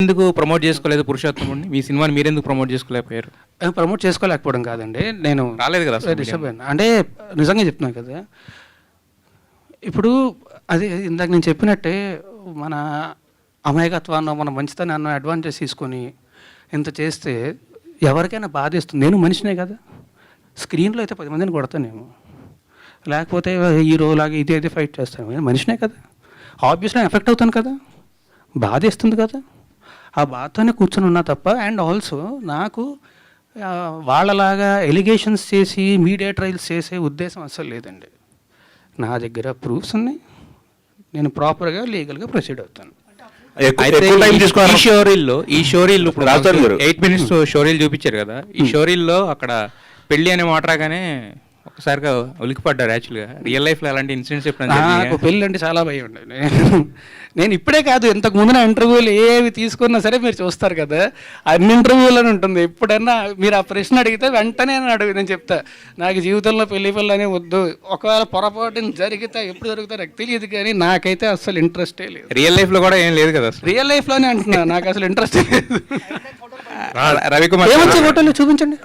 ఎందుకు ప్రమోట్ చేసుకోలేదు పురుషోత్తముడిని? మీ సినిమాని మీరెందుకు ప్రమోట్ చేసుకోలేకపోయారు? ప్రమోట్ చేసుకోలేకపోవడం కాదండి, నేను రాలేదు కదా అసలు డిస్టర్బ్ అయ్యాను. అంటే నిజంగా చెప్తున్నాను కదా, ఇప్పుడు అది ఇందాక నేను చెప్పినట్టే మన అమాయకత్వాన్ని మన మంచితనాన్ని అడ్వాంటేజ్ తీసుకొని ఇంత చేస్తే ఎవరికైనా బాధేస్తుంది. నేను మనిషినే కదా, స్క్రీన్లో అయితే 10 మందిని కొడతానేమో, లేకపోతే హీరోలాగా ఇది అయితే ఫైట్ చేస్తాను, మనిషినే కదా, ఆబ్వియస్లీ ఎఫెక్ట్ అవుతాను కదా, బాధేస్తుంది కదా, ఆ బాధతోనే కూర్చొని ఉన్నా తప్ప. అండ్ ఆల్సో నాకు వాళ్ళలాగా ఎలిగేషన్స్ చేసి మీడియా ట్రయల్స్ చేసే ఉద్దేశం అస్సలు లేదండి. నా దగ్గర ప్రూఫ్స్ ఉన్నాయి, నేను ప్రాపర్గా లీగల్గా ప్రొసీడ్ అవుతాను. ఈ షోరీల్లో 8 minutes షోరీలు చూపించారు కదా, ఈ షోరీల్లో అక్కడ పెళ్లి అనే మాట రాగానే ఒకసారిగా ఉలికిపడ్డారు. యాక్చువల్గా రియల్ లైఫ్లో అలాంటి ఇన్సిడెంట్స్ నాకు పెళ్ళి అంటే చాలా భయం ఉండే. నేను ఇప్పుడే కాదు, ఇంతకు ముందు నా ఇంటర్వ్యూలు ఏవి తీసుకున్నా సరే మీరు చూస్తారు కదా, అన్ని ఇంటర్వ్యూలోనే ఉంటుంది. ఎప్పుడన్నా మీరు ఆ ప్రశ్న అడిగితే వెంటనే నేను చెప్తా, నాకు జీవితంలో పెళ్లి అనే వద్దు. ఒకవేళ పొరపాటున జరిగితే ఎప్పుడు జరుగుతా నాకు తెలియదు, కానీ నాకైతే అసలు ఇంట్రెస్టే లేదు. రియల్ లైఫ్లో కూడా ఏం లేదు కదా, రియల్ లైఫ్లోనే అంటున్నా, నాకు అసలు ఇంట్రెస్టే లేదు. రవికుమార్ ఫోటోలు చూపించండి.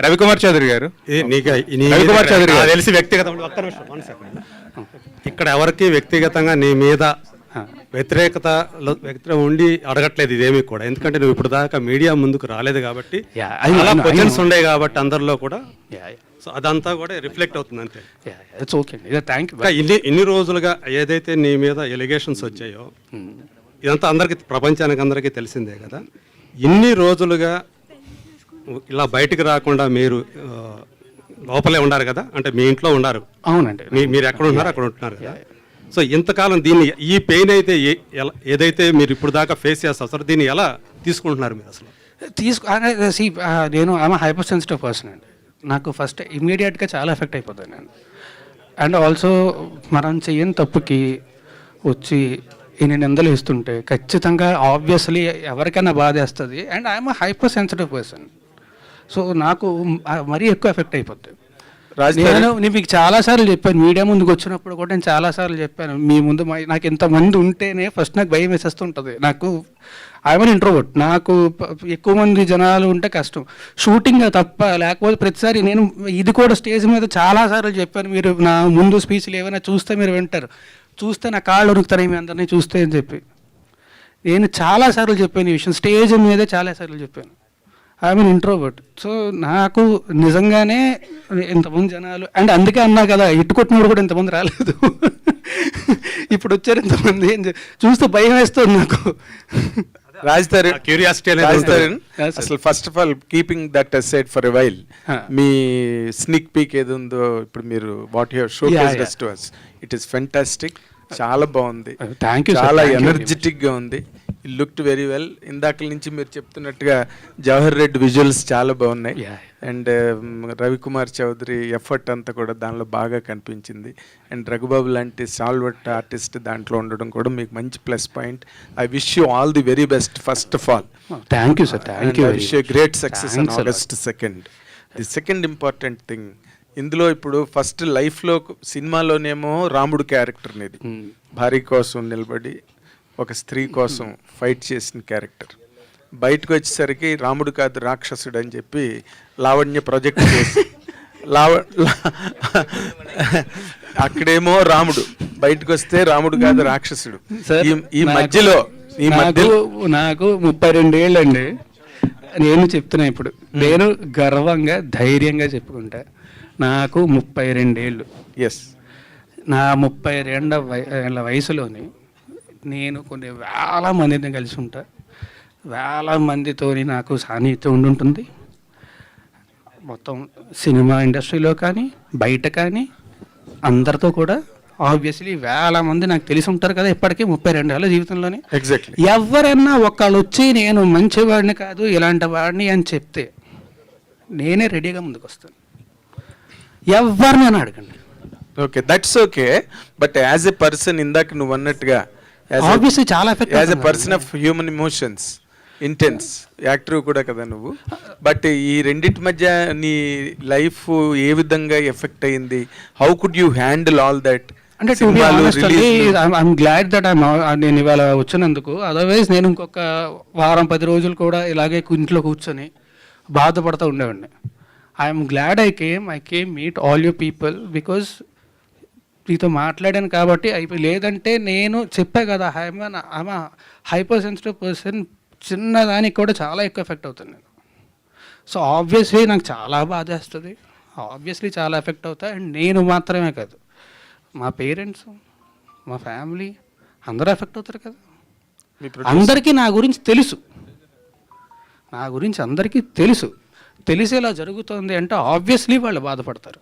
రవికుమార్ చౌదరి గారు, రవికుమార్ చౌదరి గారు తెలిసి వ్యక్తిగతంగా ఇక్కడ ఎవరికి వ్యక్తిగతంగా నీ మీద వ్యతిరేకత ఉండి అడగట్లేదు ఇదేమీ కూడా, ఎందుకంటే నువ్వు ఇప్పుడు దాకా మీడియా ముందుకు రాలేదు కాబట్టి క్వశ్చన్స్ ఉండే కాబట్టి అందరిలో కూడా, సో అదంతా కూడా రిఫ్లెక్ట్ అవుతుంది అంతే. ఇన్ని రోజులుగా ఏదైతే నీ మీద ఎలిగేషన్స్ వచ్చాయో ఇదంతా అందరికీ, ప్రపంచానికి అందరికీ తెలిసిందే కదా. ఇన్ని రోజులుగా ఇలా బయటకు రాకుండా మీరు లోపలే ఉన్నారు కదా, అంటే మీ ఇంట్లో ఉన్నారు. అవునండి, మీరు ఎక్కడ ఉన్నారు అక్కడ ఉంటున్నారు కదా. సో ఇంతకాలం దీన్ని, ఈ పెయిన్ అయితే ఏదైతే మీరు ఇప్పుడు దాకా ఫేస్ చేస్తారు, దీన్ని ఎలా తీసుకుంటున్నారు మీరు అసలు? నేను ఆమె హైపర్ సెన్సిటివ్ పర్సన్ అండి. నాకు ఫస్ట్ ఇమ్మీడియట్గా చాలా ఎఫెక్ట్ అయిపోతాను నేను. అండ్ ఆల్సో మనం చెయ్యని తప్పుకి వచ్చి ఇన్ని నిందలు ఇస్తుంటే ఖచ్చితంగా ఆబ్వియస్లీ ఎవరికైనా బాధేస్తుంది. And I'm hyper sensitive person, so నాకు మరీ ఎక్కువ ఎఫెక్ట్ అయిపోతుంది. నేను మీకు చాలాసార్లు చెప్పాను, మీడియా ముందుకు వచ్చినప్పుడు కూడా నేను చాలాసార్లు చెప్పాను, మీ ముందు నాకు ఇంతమంది ఉంటేనే ఫస్ట్ నాకు భయం వేసేస్తుంటుంది. నాకు ఐఎమ్ ఇంట్రోవర్ట్, నాకు ఎక్కువ మంది జనాలు ఉంటే కష్టం, షూటింగ్ తప్ప. లేకపోతే ప్రతిసారి నేను ఇది కూడా స్టేజ్ మీద చాలాసార్లు చెప్పాను, మీరు నా ముందు స్పీచ్లు ఏమైనా చూస్తే మీరు వింటారు, చూస్తే నా కాళ్ళు ఉరుకుతాయి మీ అందరినీ చూస్తే అని చెప్పి నేను చాలాసార్లు చెప్పాను ఈ విషయం, స్టేజ్ మీదే చాలాసార్లు చెప్పాను. I'm introvert. సో నాకు నిజంగానే ఇంతమంది జనాలు, అండ్ అందుకే అన్నా కదా ఇట్టుకొట్టినప్పుడు కూడా ఇంతమంది రాలేదు, ఇప్పుడు వచ్చారు ఇంతమంది చూస్తే భయం వేస్తుంది నాకు. అసలు first of all keeping that aside for a while, me స్నిక్ peak ఏది ఉందో ఇప్పుడు మీరు what you have showcased to us, it is fantastic, చాలా బాగుంది, చాలా ఎనర్జెటిక్ గా ఉంది, ఇట్ లుక్డ్ వెరీ వెల్. ఇందాక నుంచి మీరు చెప్తున్నట్టుగా జవహర్ రెడ్డి విజువల్స్ చాలా బాగున్నాయి, అండ్ రవికుమార్ చౌదరి ఎఫర్ట్ అంతా కూడా దానిలో బాగా కనిపించింది. అండ్ రఘుబాబు లాంటి సాల్వర్ట్ ఆర్టిస్ట్ దాంట్లో ఉండడం కూడా మీకు మంచి plus point. I wish you all the very best first of all. Thank you sir, thank you. I wish you great success on August 2nd. The second important thing ఇందులో, ఇప్పుడు first లైఫ్లో సినిమాలోనేమో రాముడు character అనేది భార్య కోసం నిలబడి ఒక స్త్రీ కోసం ఫైట్ చేసిన క్యారెక్టర్, బయటకు వచ్చేసరికి రాముడు కాదు రాక్షసుడు అని చెప్పి లావణ్య ప్రొజెక్ట్ చేసి అక్కడేమో రాముడు, బయటకు వస్తే రాముడు కాదు రాక్షసుడు. ఈ మధ్యలో నాకు 32 ఏళ్ళు అండి. నేను చెప్తున్నా ఇప్పుడు, నేను గర్వంగా ధైర్యంగా చెప్పుకుంటా, నాకు 32 ఏళ్ళు. ఎస్, నా 32 ఏళ్ళ వయసులోని నేను కొన్ని వేల మందిని కలిసి ఉంటా, వేల మందితో నాకు సాన్నిహిత్యం ఉండుంటుంది. మొత్తం సినిమా ఇండస్ట్రీలో కానీ బయట కానీ అందరితో కూడా ఆబ్వియస్లీ వేల మంది నాకు తెలిసి ఉంటారు కదా ఇప్పటికీ 32 ఏళ్ళ జీవితంలోనే. ఎగ్జాక్ట్లీ. ఎవరన్నా ఒకళ్ళు వచ్చి నేను మంచివాడిని కాదు ఇలాంటి వాడిని అని చెప్తే నేనే రెడీగా ముందుకు వస్తాను, ఎవరినైనా అడగండి. Okay, that's okay. But as a person, ఇందాక నువ్వు అన్నట్టుగా ఆబ్వియస్లీ చాలా effect, as a person of human emotions, intense actor కూడా కదా నువ్వు. బట్ ఈ రెండింటి మధ్య నీ లైఫ్ ఏ విధంగా ఎఫెక్ట్ అయింది? How could you handle all that? అంటే టు బి ఆనెస్ట్ అండి, ఐఎమ్ గ్లాడ్ దట్ నేను ఇవాళ వచ్చినందుకు. అదర్వైజ్ నేను ఇంకొక వారం 10 రోజులు కూడా ఇలాగే ఇంట్లో కూర్చొని బాధపడుతూ ఉండేవాడిని. I'm glad I came meet all you people because మీతో మాట్లాడాను కాబట్టి అయిపోయి. లేదంటే నేను చెప్పా కదా, ఐఎమ్ హైపర్ సెన్సిటివ్ పర్సన్, చిన్నదానికి కూడా చాలా ఎక్కువ ఎఫెక్ట్ అవుతాను నేను. సో ఆబ్వియస్లీ నాకు చాలా బాధేస్తుంది, ఆబ్వియస్లీ చాలా ఎఫెక్ట్ అవుతా. అండ్ నేను మాత్రమే కాదు, మా పేరెంట్స్, మా ఫ్యామిలీ అందరూ ఎఫెక్ట్ అవుతారు కదా. అందరికీ నా గురించి తెలుసు, నా గురించి అందరికీ తెలుసు. తెలిసి ఇలా జరుగుతుంది అంటే ఆబ్వియస్లీ వాళ్ళు బాధపడతారు.